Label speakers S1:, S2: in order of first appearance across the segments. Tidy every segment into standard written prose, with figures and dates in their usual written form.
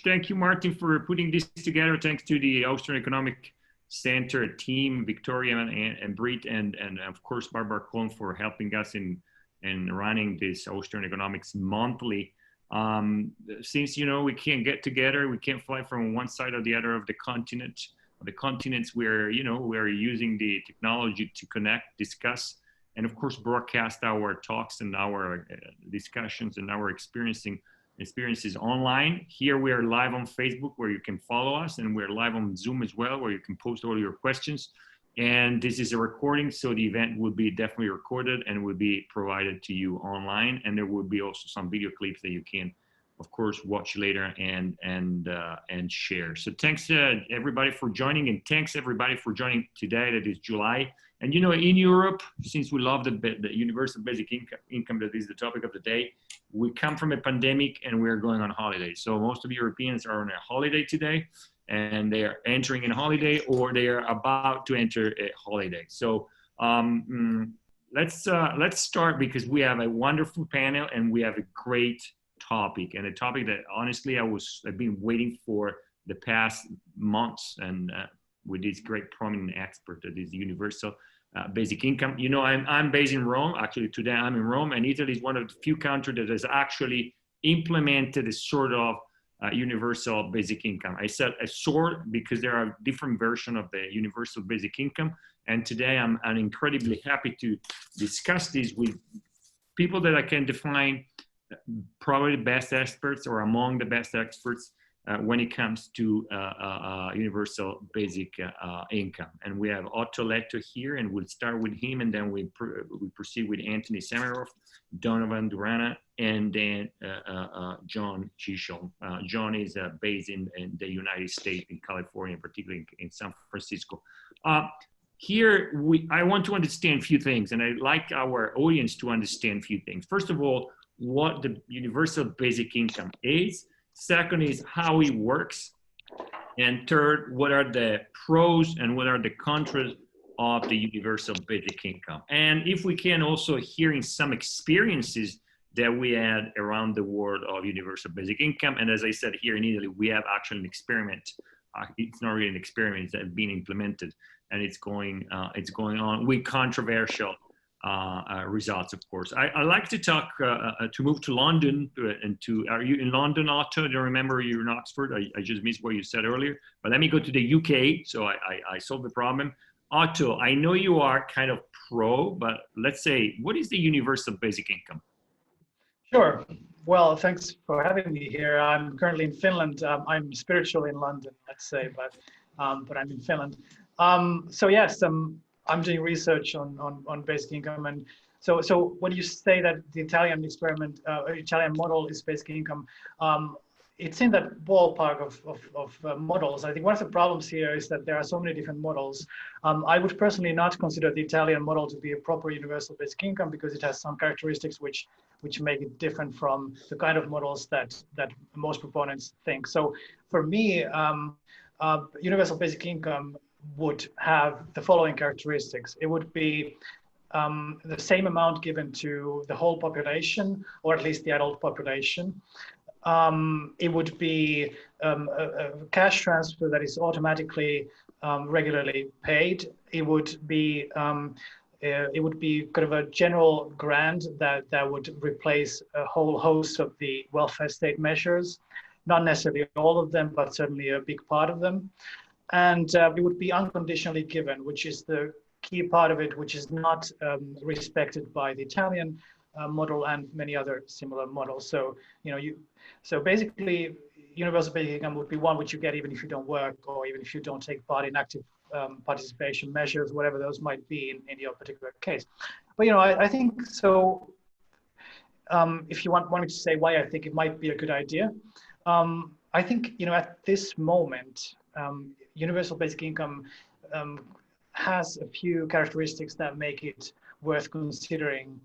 S1: Thank you, Martin, for putting this together. Thanks to the Austrian Economic Center team, Victoria and Brit, and of course, Barbara Kohn for helping us in running this Austrian Economics Monthly. Since, you know, we can't get together, we can't fly from one side or the other of the continent, the continents where, you know, we're using the technology to connect, discuss, and of course, broadcast our talks and our discussions and our experiences online. Here we are live on Facebook where you can follow us, and we're live on Zoom as well where you can post all your questions. And this is a recording, so the event will be definitely recorded and will be provided to you online. And there will be also some video clips that you can, of course, watch later and share. So thanks everybody for joining, and thanks everybody for joining today. That is July. And you know, in Europe, since we love the universal basic income, that is the topic of the day, we come from a pandemic and we're going on holiday. So most of Europeans are on a holiday today, and they are entering a holiday or they are about to enter a holiday. So let's start, because we have a wonderful panel and we have a great topic, and a topic that honestly I've been waiting for the past months, and with this great prominent expert, that is universal basic income. You know, I'm based in Rome. Actually, today I'm in Rome, and Italy is one of the few countries that has actually implemented a sort of universal basic income. I said a sort because there are different versions of the universal basic income. And today I'm incredibly happy to discuss this with people that I can define probably the best experts or among the best experts when it comes to universal basic income. And we have Otto Lehto here, and we'll start with him, and then we proceed with Antony Sammeroff, Radovan Durana, and then John Chisholm. John is based in the United States, in California, particularly in San Francisco. Here, I want to understand a few things, and I'd like our audience to understand a few things. First of all, what the universal basic income is. Second is how it works. And third, what are the pros and what are the contras of the universal basic income. And if we can also hearing some experiences that we had around the world of universal basic income. And as I said, here in Italy, we have actually an experiment. It's not really an experiment, it's been implemented, and it's going on with controversial results, of course. I like to talk, to move to London, are you in London, Otto? I don't remember you're in Oxford. I just missed what you said earlier, but let me go to the UK, so I solved the problem. Otto, I know you are kind of pro, but let's say, what is the universal basic income?
S2: Sure. Well, thanks for having me here. I'm currently in Finland. I'm spiritual in London, let's say, but I'm in Finland. So yes, I'm doing research on basic income, and so when you say that the Italian experiment, Italian model is basic income, it's in that ballpark of models. I think one of the problems here is that there are so many different models. I would personally not consider the Italian model to be a proper universal basic income, because it has some characteristics which make it different from the kind of models that most proponents think. So for me, universal basic income would have the following characteristics. It would be the same amount given to the whole population, or at least the adult population. It would be a cash transfer that is automatically regularly paid. It would be kind of a general grant that would replace a whole host of the welfare state measures, not necessarily all of them, but certainly a big part of them. And it would be unconditionally given, which is the key part of it, which is not respected by the Italian model and many other similar models. So, so basically, universal basic income would be one which you get even if you don't work, or even if you don't take part in active participation measures, whatever those might be in your particular case. But I think so. If you want me to say why I think it might be a good idea, I think at this moment, universal basic income has a few characteristics that make it worth considering.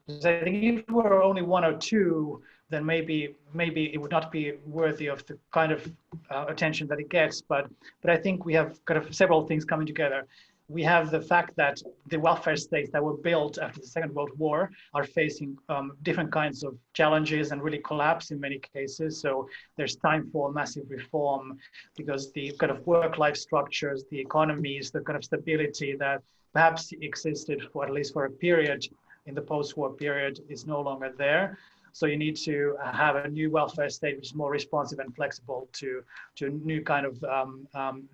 S2: I think if it were only one or two, then maybe it would not be worthy of the kind of attention that it gets. But I think we have kind of several things coming together. we have the fact that the welfare states that were built after the Second World War are facing different kinds of challenges and really collapse in many cases. So there's time for massive reform because the kind of work-life structures, the economies, the kind of stability that perhaps existed for at least for a period in the post-war period is no longer there. So you need to have a new welfare state which is more responsive and flexible to new kind of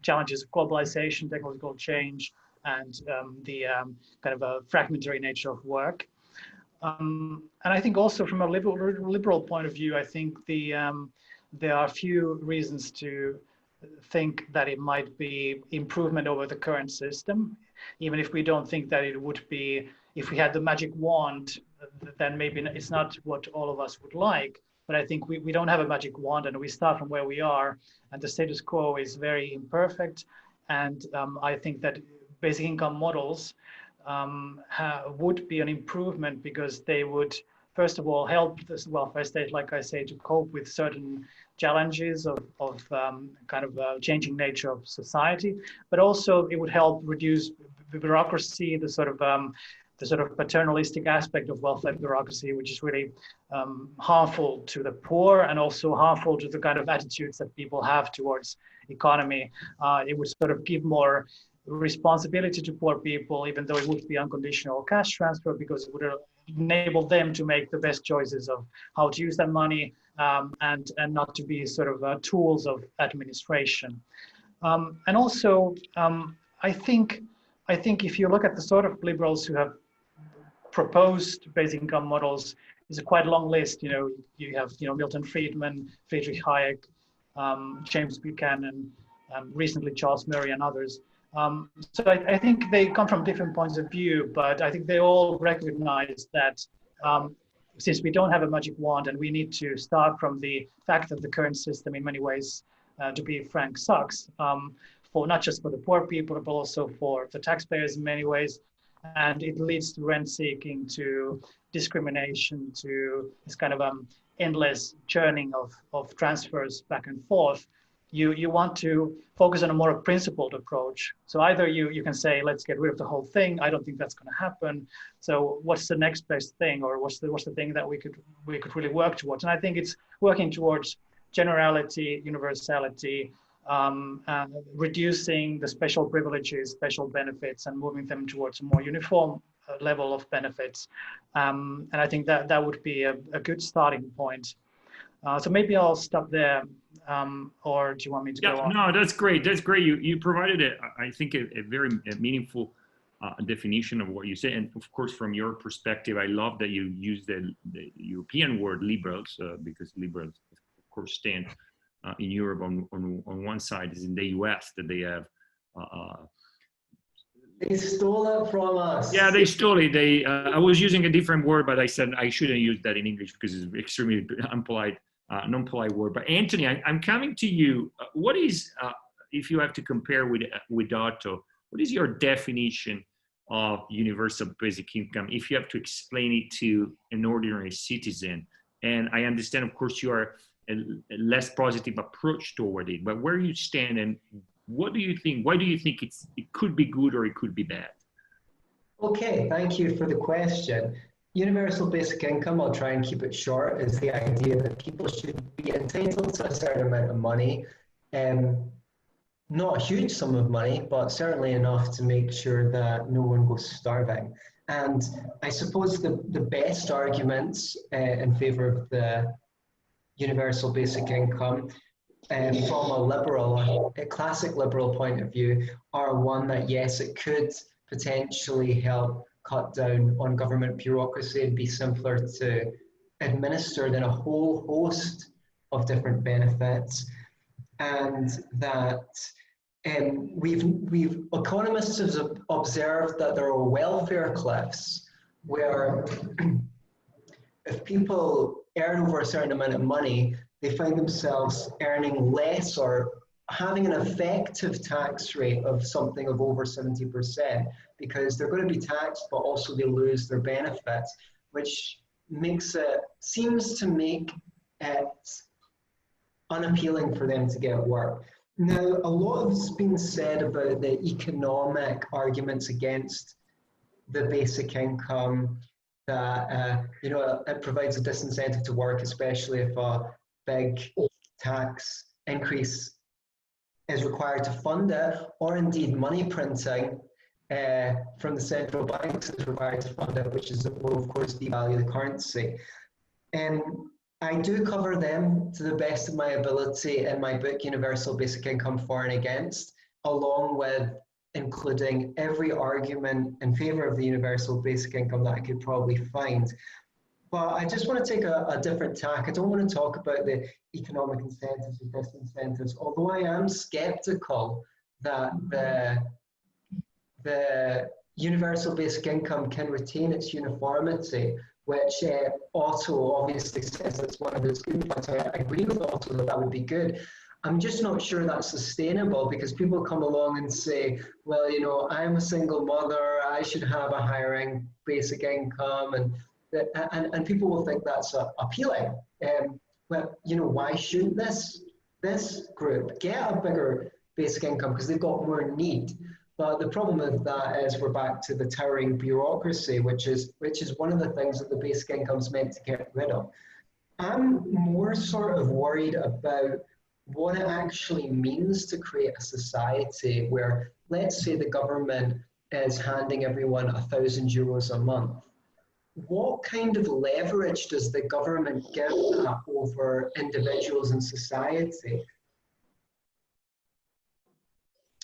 S2: challenges of globalization, technological change, and the kind of a fragmentary nature of work. And I think also from a liberal point of view, I think there are a few reasons to think that it might be improvement over the current system, even if we don't think that it would be, if we had the magic wand, then maybe it's not what all of us would like. But I think we don't have a magic wand, and we start from where we are, and the status quo is very imperfect. And I think that basic income models would be an improvement because they would, first of all, help this welfare state, like I say, to cope with certain challenges of kind of changing nature of society, but also it would help reduce bureaucracy, the sort of paternalistic aspect of welfare bureaucracy, which is really harmful to the poor and also harmful to the kind of attitudes that people have towards economy. It would sort of give more responsibility to poor people, even though it would be unconditional cash transfer, because it would enable them to make the best choices of how to use that money and not to be sort of tools of administration. And also, I think if you look at the sort of liberals who have proposed basic income models, is a quite long list. You have Milton Friedman, Friedrich Hayek, James Buchanan, recently Charles Murray and others. So I think they come from different points of view, but I think they all recognize that since we don't have a magic wand and we need to start from the fact that the current system in many ways, to be frank, sucks, for not just for the poor people, but also for the taxpayers in many ways. And it leads to rent seeking, to discrimination, to this kind of endless churning of transfers back and forth. You want to focus on a more principled approach. So either you can say, let's get rid of the whole thing. I don't think that's going to happen. So what's the next best thing, or what's the thing that we could really work towards? And I think it's working towards generality, universality, reducing the special privileges, special benefits, and moving them towards a more uniform level of benefits. And I think that would be a good starting point. So maybe I'll stop there, or do you want me to go on?
S1: No, that's great. That's great. You provided, I think, a very meaningful definition of what you say. And of course, from your perspective, I love that you use the European word liberals, because liberals, of course, stand in Europe on one side, is in the US, that they have.
S3: They stole it from us.
S1: Yeah, they stole it. I was using a different word, but I said I shouldn't use that in English because it's extremely unpolite, non-polite word. But Anthony, I'm coming to you. What is, if you have to compare with Otto, what is your definition of universal basic income if you have to explain it to an ordinary citizen? And I understand, of course, you are a less positive approach toward it, but where you stand and what do you think? Why do you think it could be good or it could be bad?
S3: Okay, thank you for the question. Universal basic income, I'll try and keep it short, is the idea that people should be entitled to a certain amount of money, not a huge sum of money, but certainly enough to make sure that no one goes starving. And I suppose the best arguments in favor of the universal basic income from a classic liberal point of view are one that, yes, it could potentially help cut down on government bureaucracy and be simpler to administer than a whole host of different benefits. And that economists have observed that there are welfare cliffs where if people earn over a certain amount of money, they find themselves earning less or having an effective tax rate of something of over 70% because they're going to be taxed, but also they lose their benefits, which seems to make it unappealing for them to get work. Now, a lot has been said about the economic arguments against the basic income, that you know, it provides a disincentive to work, especially if a big tax increase is required to fund it, or indeed money printing from the central banks is required to fund it, which is, will of course devalue the currency. And I do cover them to the best of my ability in my book, Universal Basic Income For and Against, along with including every argument in favor of the universal basic income that I could probably find. But I just want to take a different tack. I don't want to talk about the economic incentives or disincentives, although I am skeptical that the universal basic income can retain its uniformity, which Otto obviously says that's one of his good points. I agree with Otto that that would be good. I'm just not sure that's sustainable, because people come along and say, well, you know, I'm a single mother, I should have a higher basic income, and people will think that's appealing. Well, you know, why shouldn't this group get a bigger basic income? Because they've got more need. But the problem with that is we're back to the towering bureaucracy, which is one of the things that the basic income is meant to get rid of. I'm more sort of worried about what it actually means to create a society where, let's say, the government is handing everyone €1,000 a month. What kind of leverage does the government give that over individuals in society?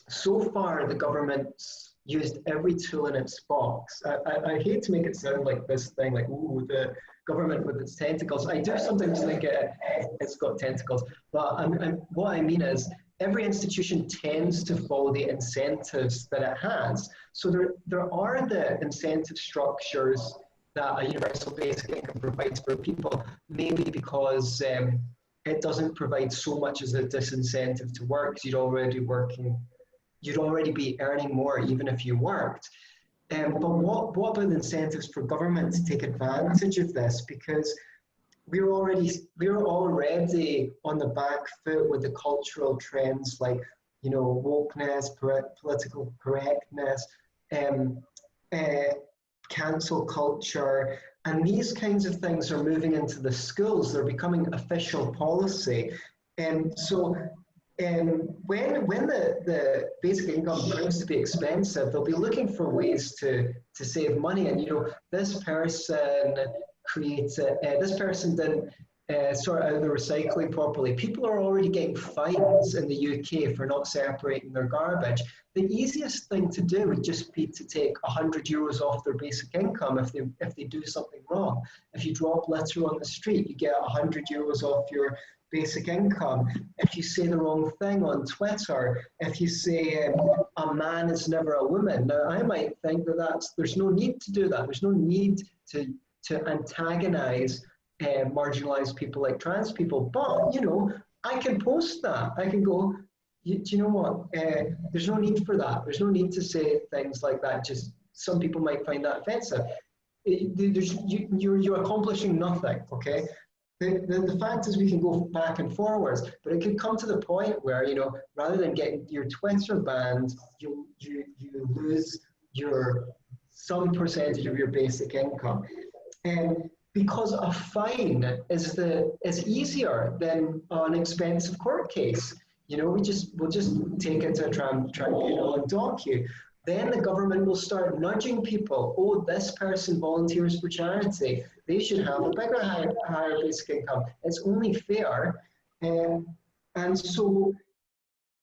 S3: So far, the government's used every tool in its box. I hate to make it sound like this thing, like, ooh, the government with its tentacles. I do sometimes think it's got tentacles, but what I mean is every institution tends to follow the incentives that it has. So there are the incentive structures that a universal basic income provides for people, maybe because it doesn't provide so much as a disincentive to work, because you'd already be earning more even if you worked. But what about incentives for government to take advantage of this? Because we're already on the back foot with the cultural trends like, you know, wokeness, political correctness, cancel culture, and these kinds of things are moving into the schools. They're becoming official policy. So when the basic income proves to be expensive, they'll be looking for ways to save money. And, you know, this person didn't sort out the recycling properly. People are already getting fines in the UK for not separating their garbage. The easiest thing to do would just be to take €100 off their basic income if they do something wrong. If you drop litter on the street, you get €100 off your basic income. If you say the wrong thing on Twitter, if you say a man is never a woman, now I might think that there's no need to do that. There's no need to antagonize marginalized people like trans people. But, you know, I can post that. I can go, do you know what? There's no need for that. There's no need to say things like that. Just some people might find that offensive. You're accomplishing nothing, okay? The fact is we can go back and forwards, but it could come to the point where, you know, rather than getting your Twitter banned, you lose some percentage of your basic income. And because a fine is easier than an expensive court case. You know, we'll just take it to a tribunal and dock you. Then the government will start nudging people. Oh, this person volunteers for charity. They should have a bigger, higher basic income. It's only fair. And so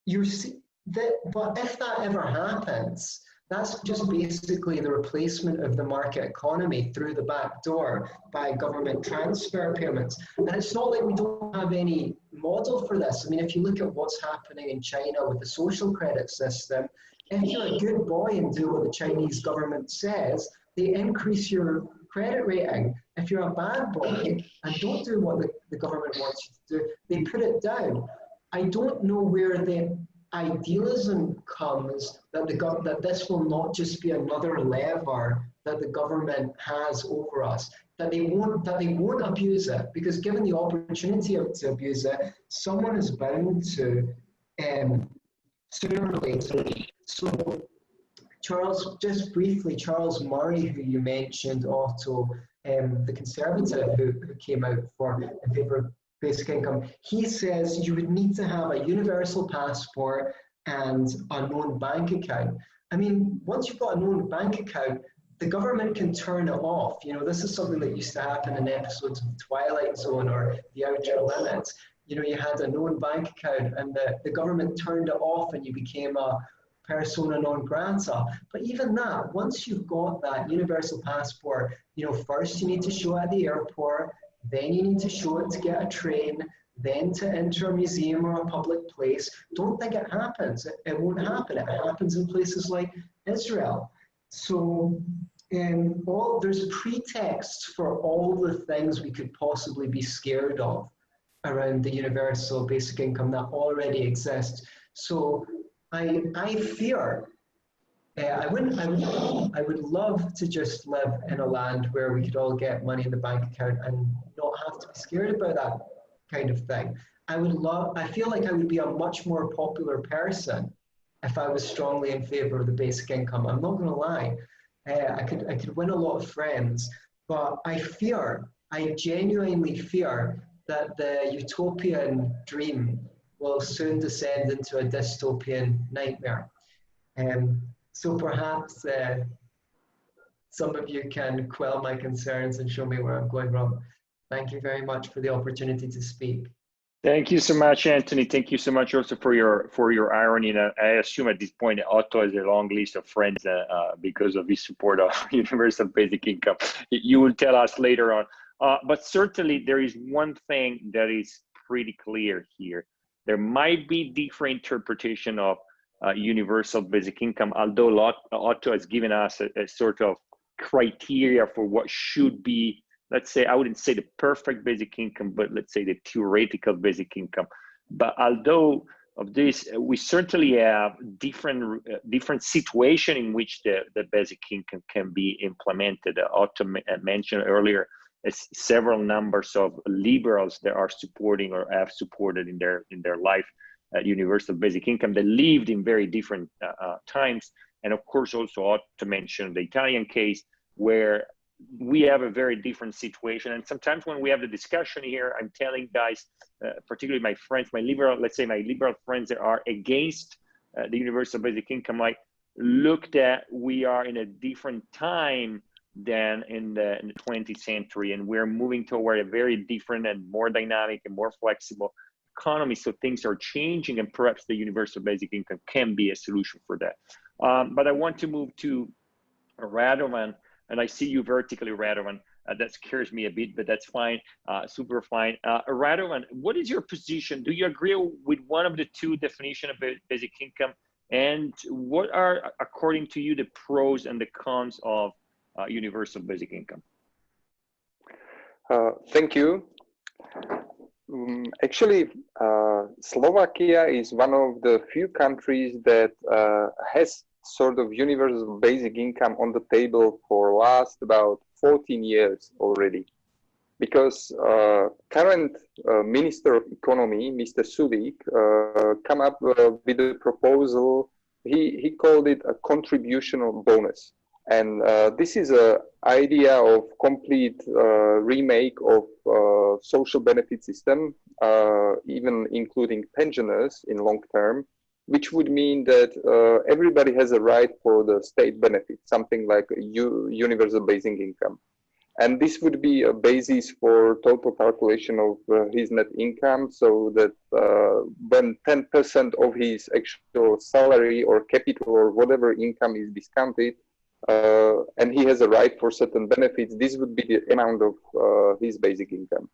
S3: you see that, but if that ever happens, that's just basically the replacement of the market economy through the back door by government transfer payments. And it's not like we don't have any model for this. I mean, if you look at what's happening in China with the social credit system, if you're a good boy and do what the Chinese government says, they increase your credit rating. If you're a bad boy and don't do what the government wants you to do, they put it down. I don't know where the idealism comes that this will not just be another lever that the government has over us, that they won't abuse it, because given the opportunity to abuse it, someone is bound to sooner or later. So Charles, just briefly, Charles Murray, who you mentioned, Otto, the conservative who came out in favour of basic income, he says you would need to have a universal passport and a known bank account. I mean, once you've got a known bank account, the government can turn it off. You know, this is something that used to happen in episodes of The Twilight Zone or The Outer Limits. You know, you had a known bank account and the government turned it off and you became a persona non grata. But even that, once you've got that universal passport, you know, first you need to show it at the airport, then you need to show it to get a train, then to enter a museum or a public place. Don't think it happens. It won't happen. It happens in places like Israel. So there's pretexts for all the things we could possibly be scared of around the universal basic income that already exists. So I fear, I would love to just live in a land where we could all get money in the bank account and not have to be scared about that kind of thing. I feel like I would be a much more popular person if I was strongly in favor of the basic income. I'm not gonna lie, I could win a lot of friends, but I genuinely fear that the utopian dream will soon descend into a dystopian nightmare. So perhaps some of you can quell my concerns and show me where I'm going wrong. Thank you very much for the opportunity to speak.
S1: Thank you so much, Anthony. Thank you so much also for your irony. And I assume at this point Otto has a long list of friends because of his support of universal basic income. You will tell us later on. But certainly there is one thing that is pretty clear here. There might be different interpretation of universal basic income, although Otto has given us a sort of criteria for what should be, let's say, I wouldn't say the perfect basic income, but let's say the theoretical basic income. But although of this, we certainly have different situation in which the basic income can be implemented. Otto mentioned earlier several numbers of liberals that are supporting or have supported in their life universal basic income that lived in very different times. And of course, also Otto mentioned the Italian case where we have a very different situation. And sometimes when we have the discussion here, I'm telling guys, particularly my friends, my liberal friends that are against the universal basic income, like, look that we are in a different time than in the 20th century, and we're moving toward a very different and more dynamic and more flexible economy. So things are changing, and perhaps the universal basic income can be a solution for that. But I want to move to Radovan, and I see you vertically, Radovan. That scares me a bit, but that's fine, super fine. Radovan, what is your position? Do you agree with one of the two definitions of basic income? And what are, according to you, the pros and the cons of universal basic income?
S4: Thank you. Actually, Slovakia is one of the few countries that has sort of universal basic income on the table for last about 14 years already. Because current Minister of Economy, Mr. Sudik, come up with a proposal. He called it a contributional bonus. And this is an idea of complete remake of social benefit system, even including pensioners in long term, which would mean that everybody has a right for the state benefit, something like a universal basic income. And this would be a basis for total calculation of his net income, so that when 10% of his actual salary or capital or whatever income is discounted, and he has a right for certain benefits, this would be the amount of his basic income.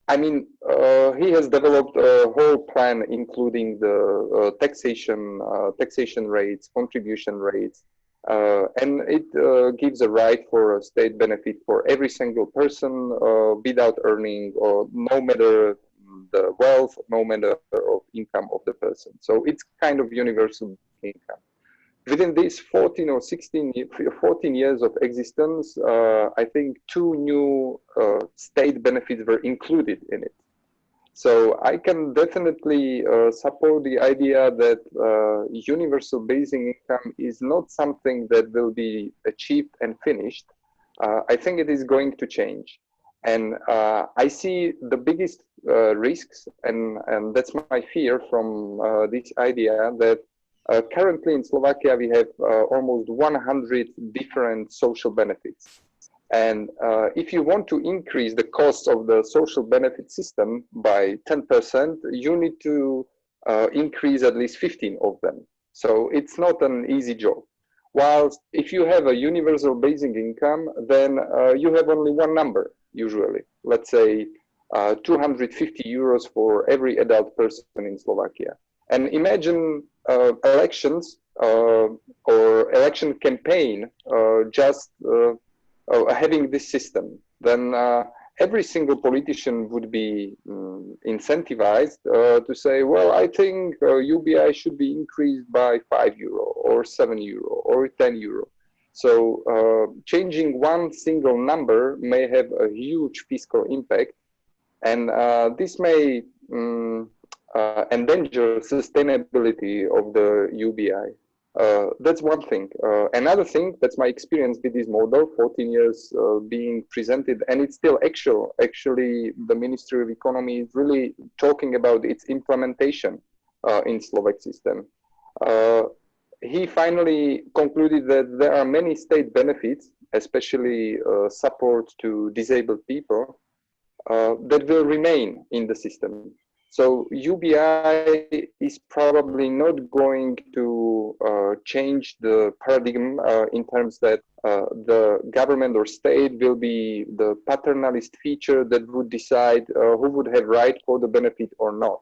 S4: I mean, he has developed a whole plan, including the taxation rates, contribution rates, and it gives a right for a state benefit for every single person without earning, or no matter the wealth, no matter of income of the person. So it's kind of universal income. Within these 14 years of existence, I think 2 new state benefits were included in it. So I can definitely support the idea that universal basic income is not something that will be achieved and finished. I think it is going to change. And I see the biggest risks, and that's my fear from this idea that currently in Slovakia we have almost 100 different social benefits. And if you want to increase the cost of the social benefit system by 10%, you need to increase at least 15 of them. So it's not an easy job. Whilst if you have a universal basic income, then you have only one number, usually. Let's say 250 euros for every adult person in Slovakia. And imagine elections or election campaign just having this system, then every single politician would be incentivized to say, well, I think UBI should be increased by €5 or €7 or €10. So changing one single number may have a huge fiscal impact, and this may endanger sustainability of the UBI. That's one thing. Another thing, that's my experience with this model, 14 years being presented, and it's still actual. Actually, the Ministry of Economy is really talking about its implementation in Slovak system. He finally concluded that there are many state benefits, especially support to disabled people, that will remain in the system. So UBI is probably not going to change the paradigm in terms that the government or state will be the paternalist feature that would decide who would have right for the benefit or not.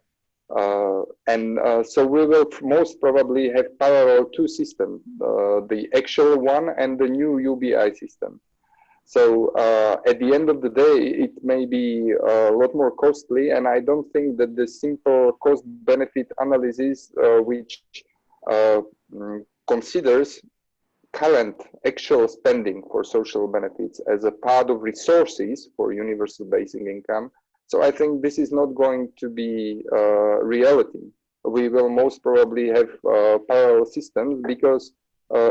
S4: So we will most probably have parallel two systems, the actual one and the new UBI system. So at the end of the day, it may be a lot more costly, and I don't think that the simple cost-benefit analysis, which considers current actual spending for social benefits as a part of resources for universal basic income. So I think this is not going to be reality. We will most probably have parallel systems because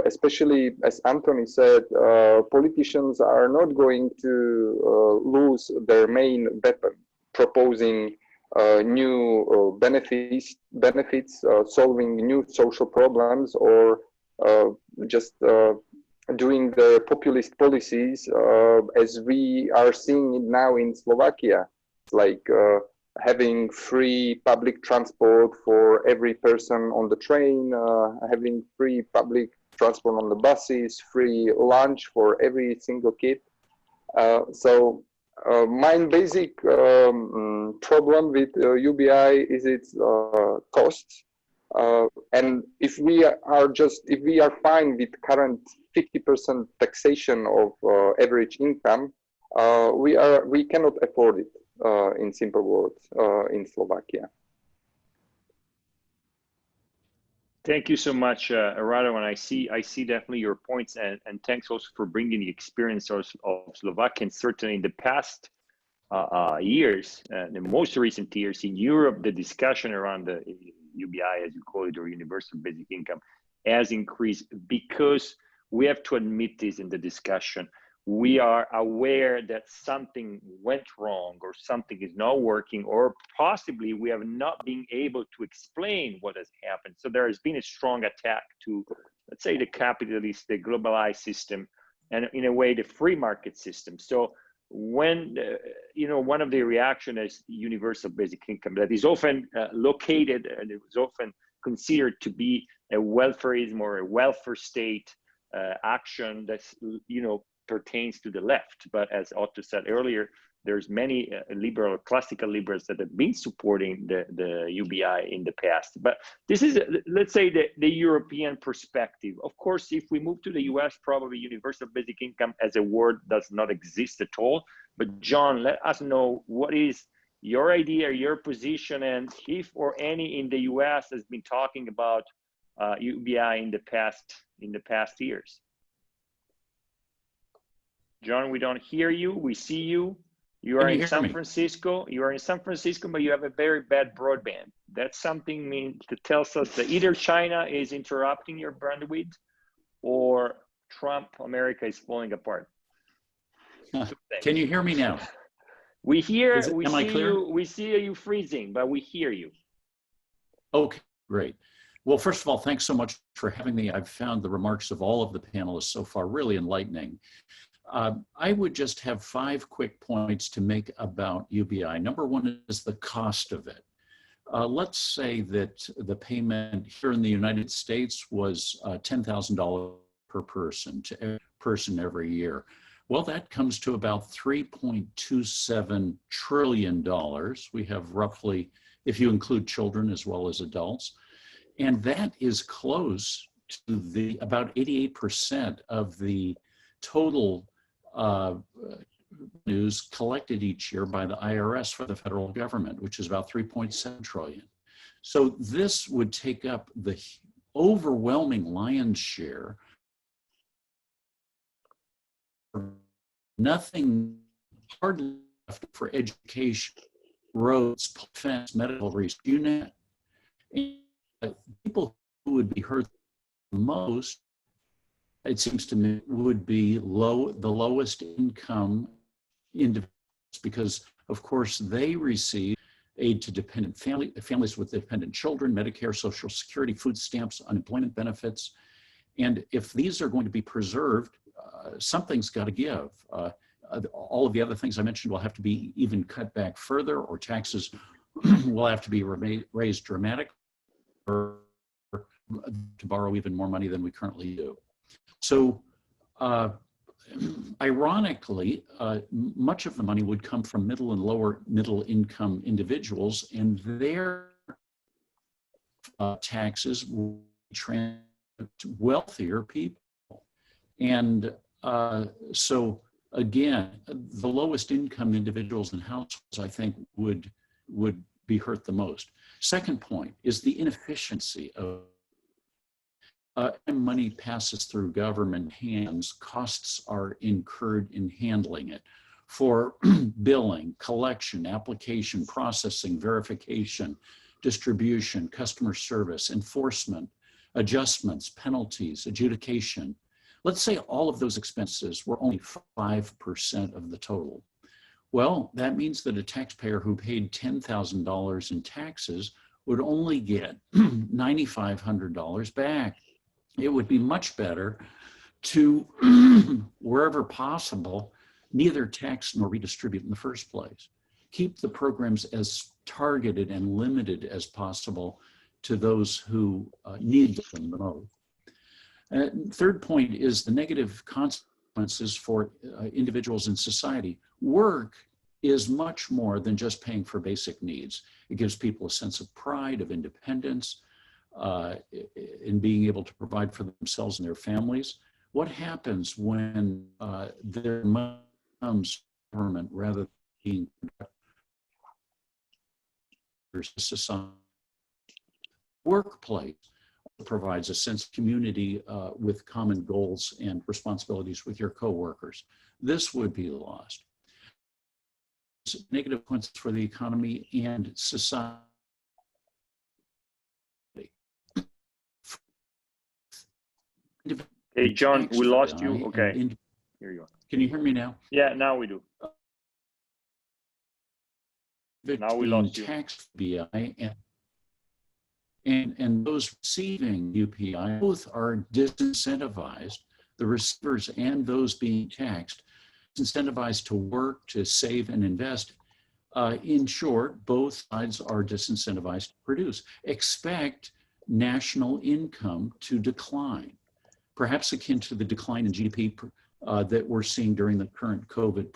S4: especially as Antony said, politicians are not going to lose their main weapon, proposing new benefits, solving new social problems, or just doing the populist policies as we are seeing it now in Slovakia, like having free public transport for every person on the train, having free public transport on the buses, free lunch for every single kid. So my basic problem with UBI is its costs. And if we are fine with current 50% taxation of average income, we cannot afford it. In simple words, in Slovakia.
S1: Thank you so much, Radovan. I see definitely your points, and thanks also for bringing the experience of Slovakia. Certainly in the past years, the most recent years in Europe, the discussion around the UBI, as you call it, or universal basic income, has increased because we have to admit this in the discussion. We are aware that something went wrong or something is not working, or possibly we have not been able to explain what has happened. So there has been a strong attack to, let's say, the capitalist, the globalized system, and in a way, the free market system. So when, one of the reactions is universal basic income that is often located, and it was often considered to be a welfareism or a welfare state action that's, pertains to the left. But as Otto said earlier, there's many classical liberals that have been supporting the UBI in the past. But this is, let's say, the European perspective. Of course, if we move to the US, probably universal basic income as a word does not exist at all. But John, let us know what is your idea, your position, and if or any in the US has been talking about UBI in the past years. John, we don't hear you. We see you. You are in
S5: hear
S1: San
S5: me?
S1: Francisco. You are in San Francisco, but you have a very bad broadband. That's something that tells us that either China is interrupting your bandwidth, or Trump America is falling apart.
S5: Can you hear me now?
S1: We hear.
S5: Am I clear?
S1: We see you freezing, but we hear you.
S5: Okay, great. Well, first of all, thanks so much for having me. I've found the remarks of all of the panelists so far really enlightening. I would just have 5 quick points to make about UBI. Number one is the cost of it. Let's say that the payment here in the United States was $10,000 per person every year. Well, that comes to about $3.27 trillion. We have roughly, if you include children as well as adults, and that is close to about 88% of the total news collected each year by the IRS for the federal government, which is about 3.7 trillion. So this would take up the overwhelming lion's share. Nothing hardly left for education, roads, defense, medical research, you name it. And people who would be hurt the most, it seems to me, would be the lowest income individuals, because of course they receive aid to dependent families with dependent children, Medicare, Social Security, food stamps, unemployment benefits. And if these are going to be preserved, something's got to give. All of the other things I mentioned will have to be even cut back further, or taxes will have to be raised dramatically, or to borrow even more money than we currently do. So ironically, much of the money would come from middle and lower middle income individuals, and their taxes will transfer to wealthier people. And so again, the lowest income individuals and households, I think, would be hurt the most. Second point is the inefficiency of money passes through government hands, costs are incurred in handling it for billing, collection, application, processing, verification, distribution, customer service, enforcement, adjustments, penalties, adjudication. Let's say all of those expenses were only 5% of the total. Well, that means that a taxpayer who paid $10,000 in taxes would only get $9,500 back. It would be much better to, wherever possible, neither tax nor redistribute in the first place. Keep the programs as targeted and limited as possible to those who need them the most. Third point is the negative consequences for individuals in society. Work is much more than just paying for basic needs. It gives people a sense of pride, of independence, in being able to provide for themselves and their families. What happens when there becomes government rather than being society? Workplace provides a sense of community with common goals and responsibilities with your coworkers. This would be lost. Negative consequences for the economy and society.
S1: Hey, John, we lost you. Okay, here you are.
S5: Can you hear me now?
S1: Yeah, now we do. Now we lost you.
S5: Tax UBI and those receiving UPI, both are disincentivized, the receivers and those being taxed, incentivized to work, to save and invest. In short, both sides are disincentivized to produce. Expect national income to decline, perhaps akin to the decline in GDP that we're seeing during the current COVID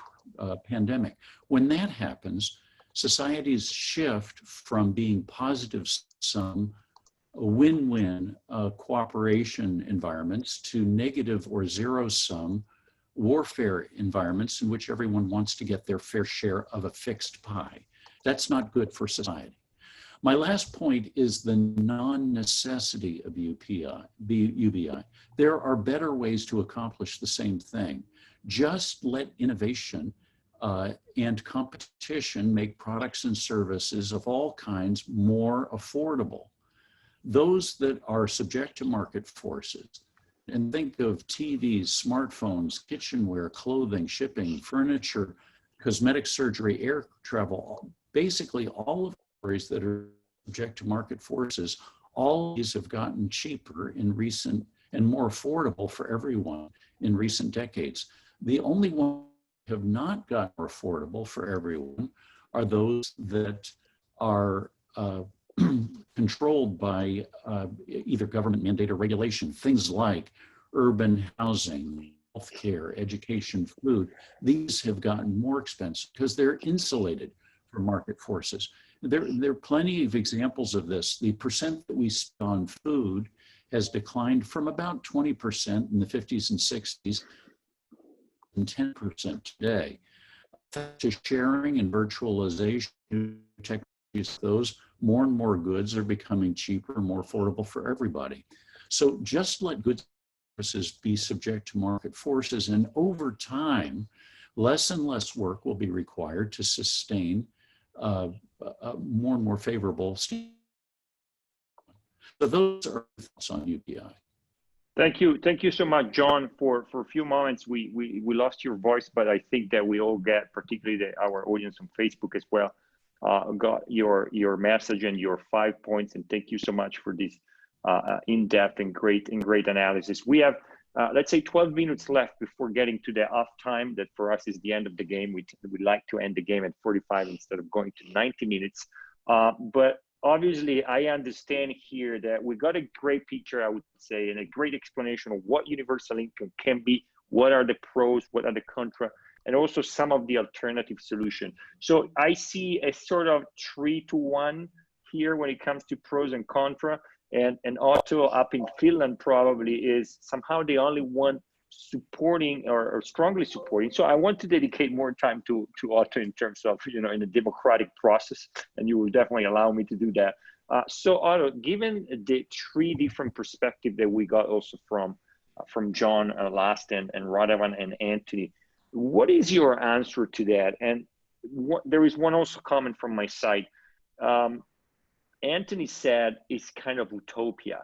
S5: pandemic. When that happens, societies shift from being positive sum, win-win cooperation environments to negative or zero-sum warfare environments in which everyone wants to get their fair share of a fixed pie. That's not good for society. My last point is the non-necessity of UBI. There are better ways to accomplish the same thing. Just let innovation and competition make products and services of all kinds more affordable. Those that are subject to market forces, and think of TVs, smartphones, kitchenware, clothing, shipping, furniture, cosmetic surgery, air travel, basically all of the areas that are subject to market forces, all of these have gotten cheaper in recent and more affordable for everyone in recent decades. The only ones that have not gotten more affordable for everyone are those that are controlled by either government mandate or regulation, things like urban housing, healthcare, education, food. These have gotten more expensive because they're insulated from market forces. There are plenty of examples of this. The percent that we spend on food has declined from about 20% in the 50s and 60s and 10% today. To sharing and virtualization, new technologies, those more and more goods are becoming cheaper, more affordable for everybody. So just let goods and services be subject to market forces, and over time, less and less work will be required to sustain more and more favorable standards. So those are thoughts on UBI.
S1: Thank you so much, John. For a few moments, we lost your voice, but I think that we all get, particularly our audience on Facebook as well, got your message and your 5 points. And thank you so much for this in-depth and great analysis. We have let's say 12 minutes left before getting to the off time. That for us is the end of the game. We like to end the game at 45 instead of going to 90 minutes. But obviously, I understand here that we got a great picture, I would say, and a great explanation of what universal income can be, what are the pros, what are the contra, and also some of the alternative solution. So I see a sort of 3-to-1 here when it comes to pros and contra, and Otto up in Finland probably is somehow the only one supporting or strongly supporting. So I want to dedicate more time to Otto in terms of, in a democratic process, and you will definitely allow me to do that. So Otto, given the 3 different perspectives that we got also from John last and Radovan and Antony, what is your answer to that? And there is one also comment from my side. Antony said it's kind of utopia.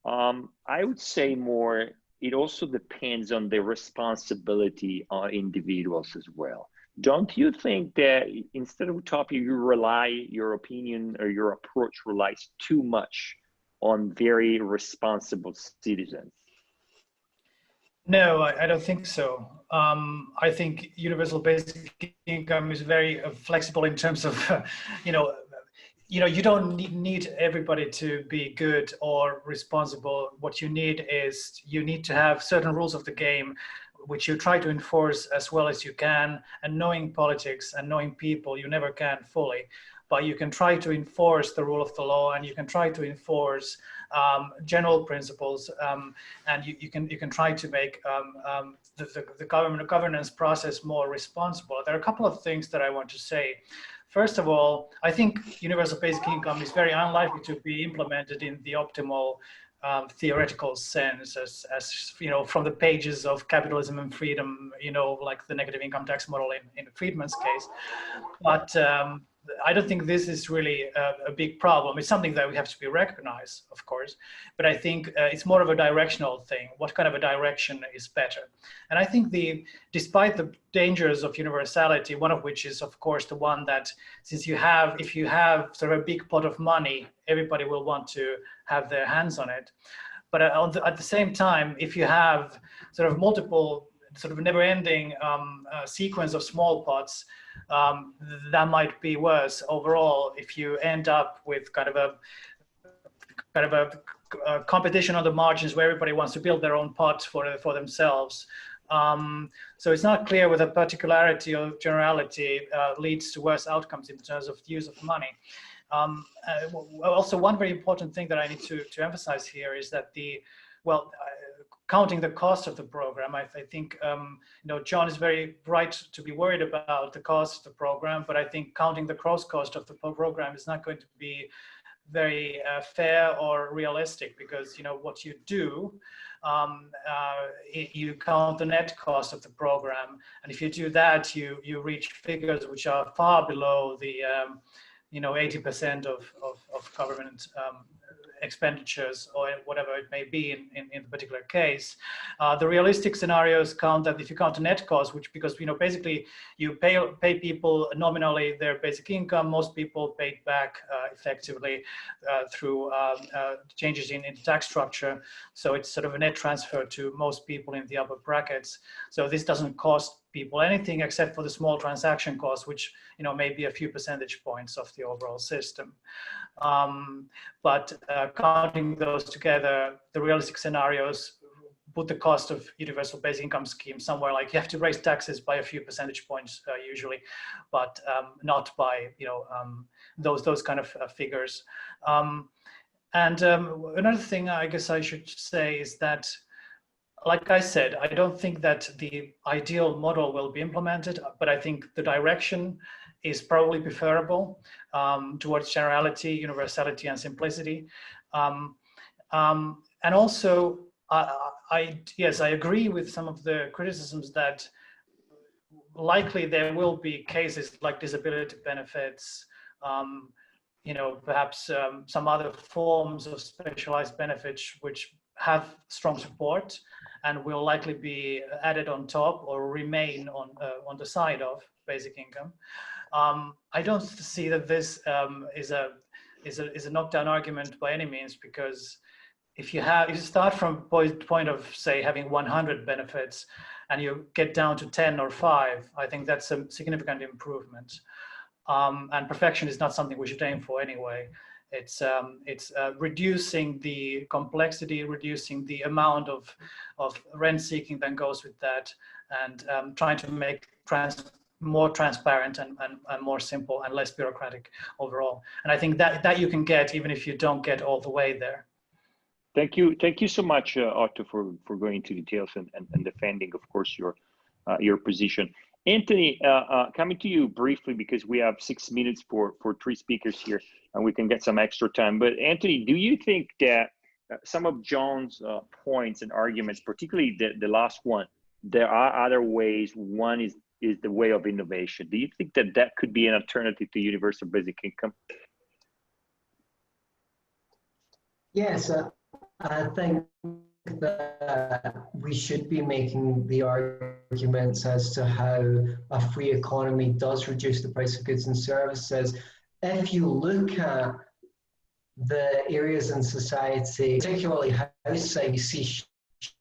S1: I would say more, it also depends on the responsibility on individuals as well. Don't you think that instead of utopia, your opinion or your approach relies too much on very responsible citizens?
S2: No, I don't think so. I think universal basic income is very flexible in terms of, you don't need everybody to be good or responsible. What you need is you need to have certain rules of the game, which you try to enforce as well as you can. And knowing politics and knowing people, you never can fully, but you can try to enforce the rule of the law, and you can try to enforce general principles, and you can try to make the governance process more responsible. There are a couple of things that I want to say. First of all, I think universal basic income is very unlikely to be implemented in the optimal theoretical sense, as from the pages of Capitalism and Freedom, like the negative income tax model in Friedman's case. But I don't think this is really a big problem. It's something that we have to be recognized, of course, but I think it's more of a directional thing. What kind of a direction is better? And I think despite the dangers of universality, one of which is, of course, the one that if you have sort of a big pot of money, everybody will want to have their hands on it. But at the same time, if you have sort of multiple, sort of never-ending sequence of small pots, that might be worse overall if you end up with kind of a competition on the margins where everybody wants to build their own pot for themselves. So it's not clear whether particularity or generality leads to worse outcomes in terms of the use of money. Also, one very important thing that I need to emphasize here is that counting the cost of the program, I think John is very right to be worried about the cost of the program, but I think counting the gross cost of the program is not going to be very fair or realistic, because what you do you count the net cost of the program, and if you do that, you reach figures which are far below the 80% of government expenditures, or whatever it may be in the particular case. The realistic scenarios count that if you count the net cost, which, because basically you pay people nominally their basic income, most people paid back effectively through changes in tax structure. So it's sort of a net transfer to most people in the upper brackets. So this doesn't cost people anything except for the small transaction cost, which may be a few percentage points of the overall system. But counting those together, the realistic scenarios put the cost of universal basic income scheme somewhere like you have to raise taxes by a few percentage points usually, but not by those kind of figures. Another thing I guess I should say is that, like I said, I don't think that the ideal model will be implemented, but I think the direction is probably preferable towards generality, universality, and simplicity. And also, yes, I agree with some of the criticisms that likely there will be cases like disability benefits, perhaps some other forms of specialized benefits which have strong support and will likely be added on top or remain on the side of basic income. I don't see that this is a knockdown argument by any means, because if you start from point of, say, having 100 benefits and you get down to 10 or 5, I think that's a significant improvement. And perfection is not something we should aim for anyway. It's reducing the complexity, reducing the amount of rent seeking that goes with that, and trying to make more transparent and more simple and less bureaucratic overall. And I think that you can get even if you don't get all the way there.
S6: Thank you so much, Otto, for going into details and defending, of course, your position. Anthony, coming to you briefly, because we have 6 minutes for 3 speakers here, and we can get some extra time. But Anthony, do you think that some of John's points and arguments, particularly the last one, there are other ways? One is the way of innovation. Do you think that could be an alternative to universal basic income?
S3: Yes, I think that we should be making the arguments as to how a free economy does reduce the price of goods and services. If you look at the areas in society, particularly housing, you see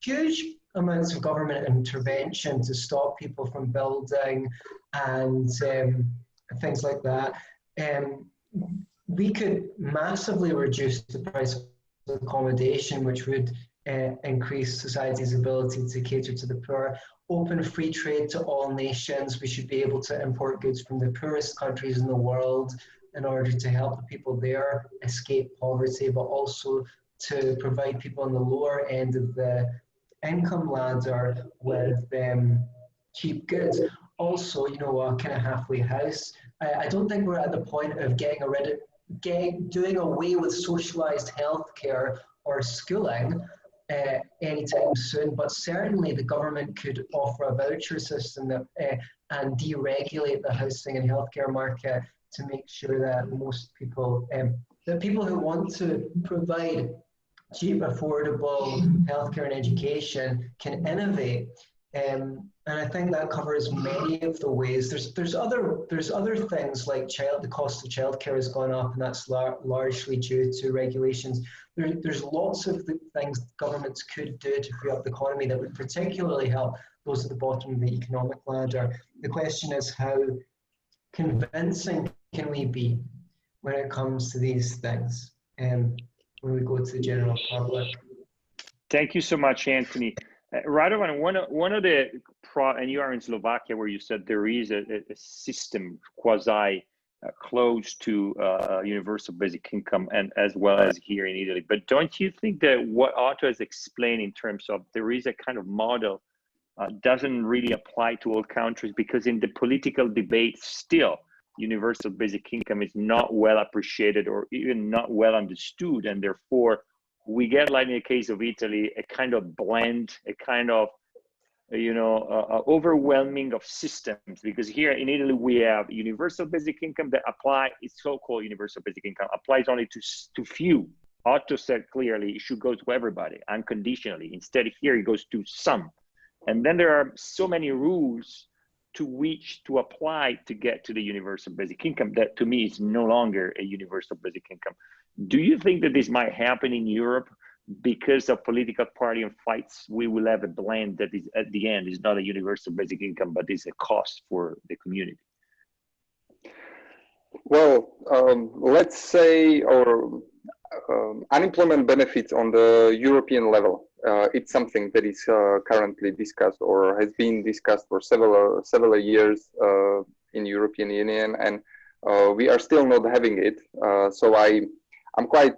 S3: huge amounts of government intervention to stop people from building and things like that. We could massively reduce the price of accommodation, which would increase society's ability to cater to the poor. Open free trade to all nations. We should be able to import goods from the poorest countries in the world in order to help the people there escape poverty, but also to provide people on the lower end of the income ladder with cheap goods. Also, a kind of halfway house. I don't think we're at the point of doing away with socialized healthcare or schooling anytime soon, but certainly the government could offer a voucher system that and deregulate the housing and healthcare market to make sure that most people, the people who want to provide cheap, affordable healthcare and education can innovate. And I think that covers many of the ways. There's other things like the cost of childcare has gone up, and that's largely due to regulations. There's lots of things governments could do to free up the economy that would particularly help those at the bottom of the economic ladder. The question is, how convincing can we be when it comes to these things when we go to the general public?
S6: Thank you so much, Anthony. Radovan, one of the and you are in Slovakia, where you said there is a system quasi close to universal basic income, and as well as here in Italy. But don't you think that what Otto has explained in terms of there is a kind of model doesn't really apply to all countries, because in the political debate still universal basic income is not well appreciated or even not well understood, and therefore we get, like in the case of Italy, a kind of blend, a kind of, overwhelming of systems, because here in Italy we have universal basic income that apply, it's so-called universal basic income applies only to few. Otto said clearly it should go to everybody unconditionally. Instead here it goes to some. And then there are so many rules to which to apply to get to the universal basic income that to me is no longer a universal basic income. Do you think that this might happen in Europe? Because of political party and fights, we will have a blend that is at the end is not a universal basic income, but is a cost for the community.
S4: Well, let's say, unemployment benefits on the European level. It's something that is currently discussed or has been discussed for several years in European Union, and we are still not having it. So I'm quite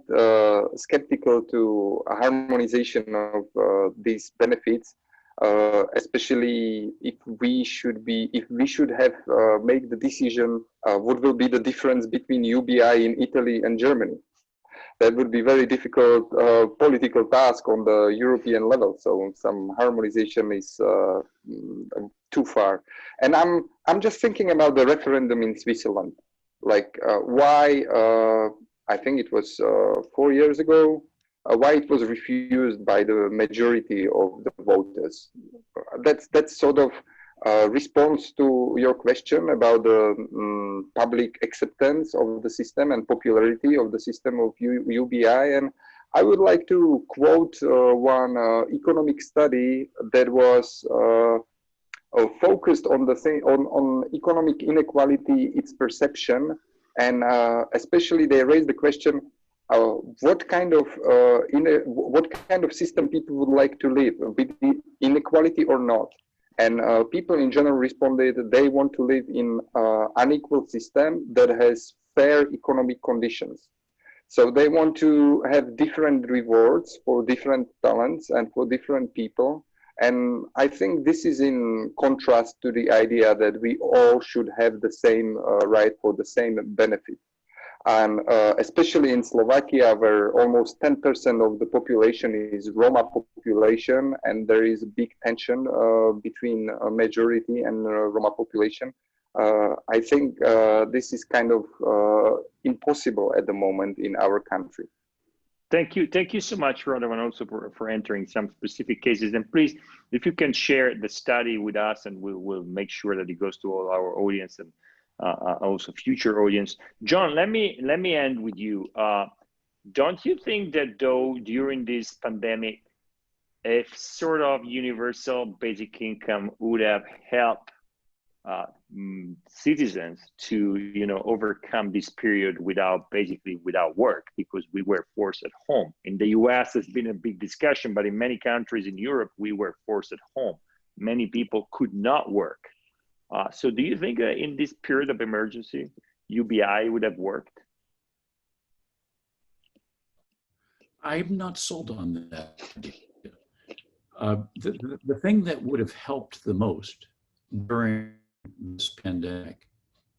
S4: skeptical to a harmonization of these benefits, especially if we should have make the decision what will be the difference between UBI in Italy and Germany. That would be very difficult political task on the European level. So some harmonization is too far. And I'm just thinking about the referendum in Switzerland, like why. I think it was 4 years ago, why it was refused by the majority of the voters. That's sort of response to your question about the public acceptance of the system and popularity of the system of UBI. And I would like to quote one economic study that was focused on the thing on economic inequality, its perception. And especially they raised the question, what kind of system people would like to live, with inequality or not? And people in general responded they want to live in unequal system that has fair economic conditions. So they want to have different rewards for different talents and for different people. And I think this is in contrast to the idea that we all should have the same right for the same benefit. And especially in Slovakia, where almost 10% of the population is Roma population, and there is a big tension between majority and Roma population. I think this is kind of impossible at the moment in our country.
S6: Thank you so much, Radovan, also for entering some specific cases. And please, if you can share the study with us, and we'll make sure that it goes to all our audience and also future audience. John, let me end with you. Don't you think that though during this pandemic, a sort of universal basic income would have helped citizens to overcome this period without work, because we were forced at home? In the US there's been a big discussion, but in many countries in Europe we were forced at home. Many people could not work. So do you think in this period of emergency UBI would have worked?
S5: I'm not sold on that idea. The thing that would have helped the most during this pandemic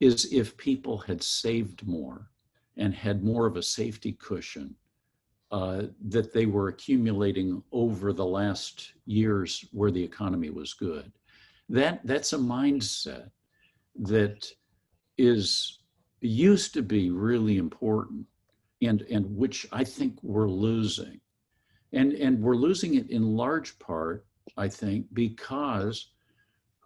S5: is if people had saved more and had more of a safety cushion that they were accumulating over the last years where the economy was good. That's a mindset that used to be really important, and which I think we're losing. And we're losing it in large part, I think, because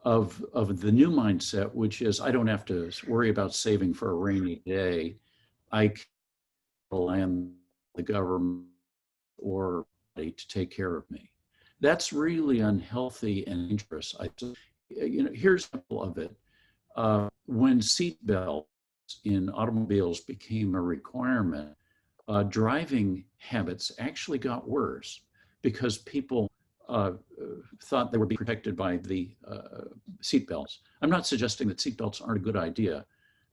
S5: of the new mindset, which is I don't have to worry about saving for a rainy day. I can rely on the government or to take care of me. That's really unhealthy and dangerous. Here's an example of it. When seatbelts in automobiles became a requirement, driving habits actually got worse because people thought they were being protected by the seatbelts. I'm not suggesting that seatbelts aren't a good idea.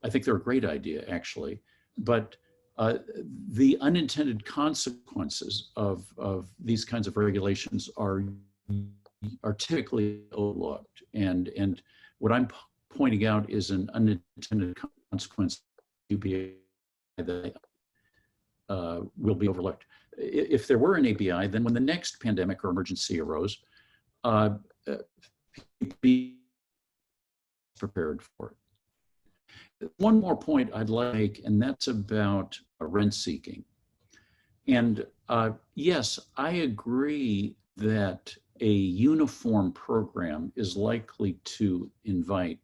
S5: I think they're a great idea, actually. But the unintended consequences of these kinds of regulations are typically overlooked. And what I'm pointing out is an unintended consequence that will be overlooked. if there were an ABI, then when the next pandemic or emergency arose, be prepared for it. One more point I'd like to make, and that's about rent seeking. And yes, I agree that a uniform program is likely to invite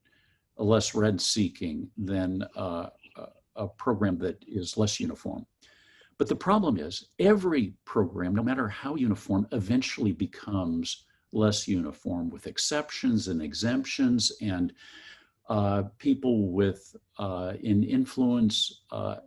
S5: a less rent seeking than a program that is less uniform. But the problem is every program, no matter how uniform, eventually becomes less uniform with exceptions and exemptions, and people with in influence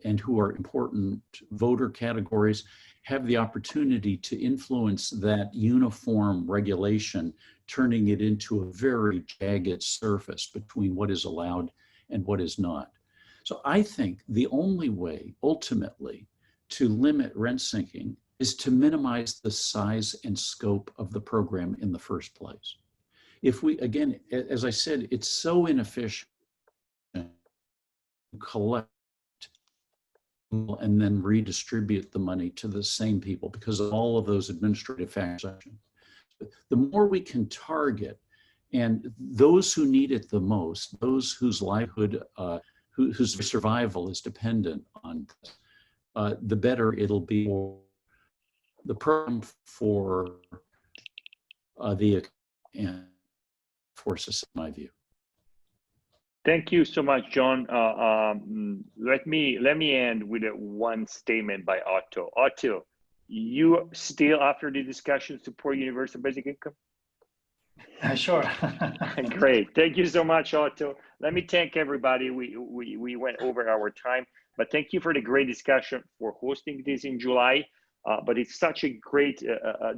S5: and who are important voter categories have the opportunity to influence that uniform regulation, turning it into a very jagged surface between what is allowed and what is not. So I think the only way ultimately to limit rent seeking is to minimize the size and scope of the program in the first place. If we, again, as I said, it's so inefficient to collect and then redistribute the money to the same people because of all of those administrative factors. The more we can target, and those who need it the most, those whose livelihood, whose survival is dependent on this, the better it'll be for the program, for the and forces, in my view.
S6: Thank you so much, John. Let me end with one statement by Otto. Otto, you still, after the discussion, support universal basic income?
S2: Sure.
S6: Great. Thank you so much, Otto. Let me thank everybody. We went over our time, but thank you for the great discussion, for hosting this in July. But it's such a great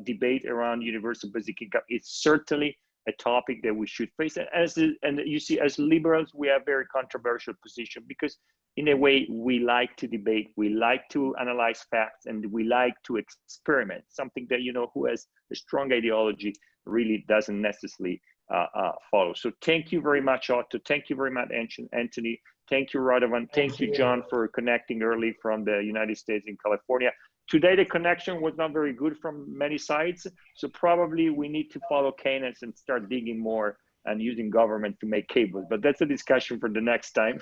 S6: debate around universal basic income. It's certainly a topic that we should face. And you see, as liberals, we have very controversial position because in a way, we like to debate, we like to analyze facts, and we like to experiment, something that, you know, who has a strong ideology really doesn't necessarily follow. So thank you very much, Otto. Thank you very much, Antony. Thank you, Radovan. Thank you, John, for connecting early from the United States in California. Today, the connection was not very good from many sides, so probably we need to follow Keynes and start digging more and using government to make cables, but that's a discussion for the next time.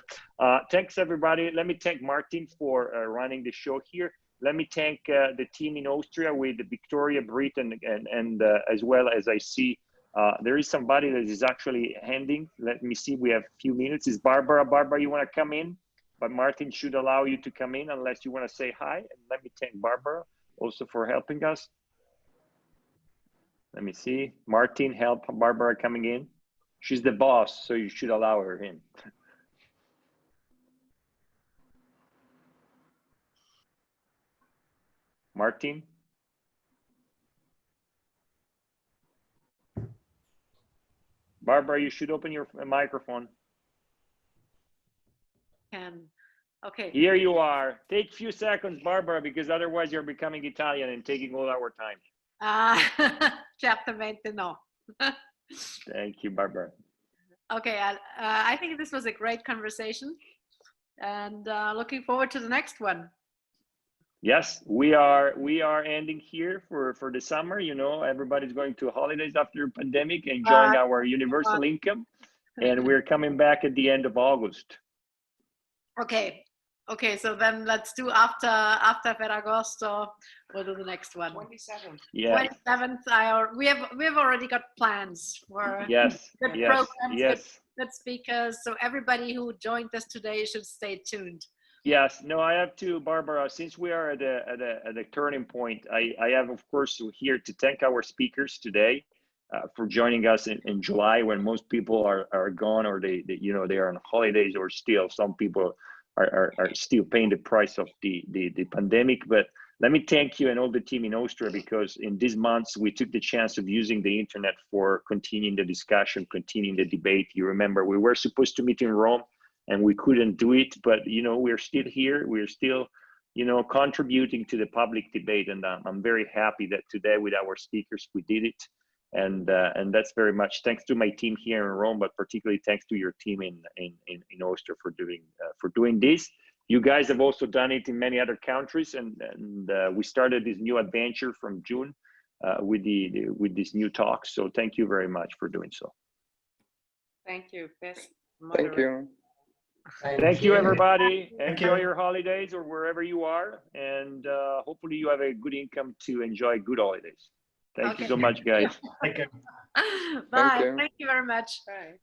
S6: Thanks, everybody. Let me thank Martin for running the show here. Let me thank the team in Austria with Victoria, Britt, and as well as I see, there is somebody that is actually handing. Let me see, we have a few minutes. Is Barbara? Barbara, you want to come in? But Martin should allow you to come in unless you want to say hi. And let me thank Barbara also for helping us. Let me see. Martin, help Barbara coming in. She's the boss, so you should allow her in. Martin? Barbara, you should open your microphone.
S7: Okay.
S6: Here you are. Take a few seconds, Barbara, because otherwise you're becoming Italian and taking all our time.
S7: Certamente no.
S6: Thank you, Barbara.
S7: Okay, I think this was a great conversation, and looking forward to the next one.
S6: Yes, we are ending here for the summer. You know, everybody's going to holidays after the pandemic, enjoying our universal income, and we're coming back at the end of August.
S7: Okay, so then let's do after Ferragosto, we'll do the next one.
S2: 27th.
S6: Yeah.
S7: 27th. We have already got plans for good programs, good speakers. So everybody who joined us today should stay tuned.
S6: Yes. No, I have to, Barbara. Since we are at a turning point, I have, of course, here to thank our speakers today for joining us in July when most people are gone, or they are on holidays, or still some people are still paying the price of the pandemic. But let me thank you and all the team in Austria, because in these months we took the chance of using the internet for continuing the discussion, continuing the debate. You remember we were supposed to meet in Rome and we couldn't do it, but we're still here. We're still contributing to the public debate, and I'm very happy that today with our speakers we did it. And that's very much thanks to my team here in Rome, but particularly thanks to your team in Austria for doing this. You guys have also done it in many other countries, and we started this new adventure from June with this new talk. So thank you very much for doing so.
S7: Thank you. Best
S4: Thank you.
S6: Thank you, everybody. Enjoy your holidays or wherever you are, and hopefully you have a good income to enjoy good holidays. Thank you so much, guys.
S2: Thank you.
S7: Bye.
S4: Thank you.
S7: Thank you very much. Bye.